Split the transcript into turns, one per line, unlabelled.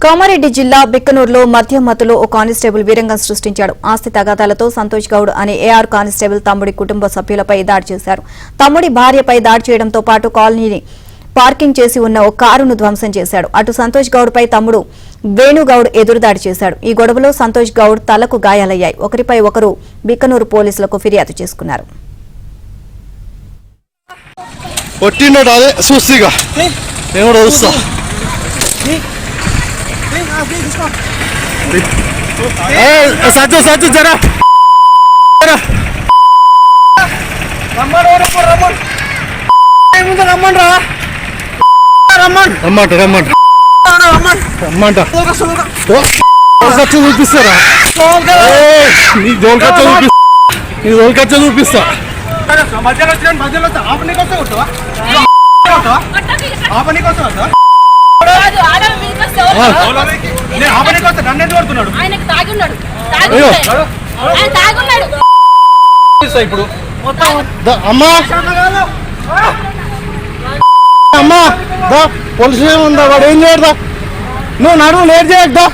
కామారెడ్డి జిల్లా బిక్కనూరులో మద్యం మత్తులో ఓ కానిస్టేబుల్ వీరంగం సృష్టించాడు. ఆస్తి తగాదాలతో సంతోష్ గౌడ్ అనే ఏఆర్ కానిస్టేబుల్ తమ్ముడి కుటుంబ సభ్యులపై దాడి చేశారు. తమ్ముడి భార్యపై దాడి చేయడంతో పాటు కాలనీని పార్కింగ్ చేసి ఉన్న ఓ కారును ధ్వంసం చేశాడు. అటు సంతోష్ గౌడ్ పై తమ్ముడు వేణుగౌడ్ ఎదురుదాడి చేశాడు. ఈ గొడవలో సంతోష్ గౌడ్ తలకు గాయాలయ్యాయి. ఒకరిపై ఒకరు బిక్కనూరు పోలీసులకు ఫిర్యాదు చేసుకున్నారు.
సచ్చు జరా చూపిస్తారా నీ జోల్కచ్చ చూపిస్తా ఇప్పుడు అమ్మా అమ్మా పోలీస్ స్టేషన్ ఉందా? వాడు ఏం చేయడా? నువ్వు నడువు లేట్ చేయద్దా?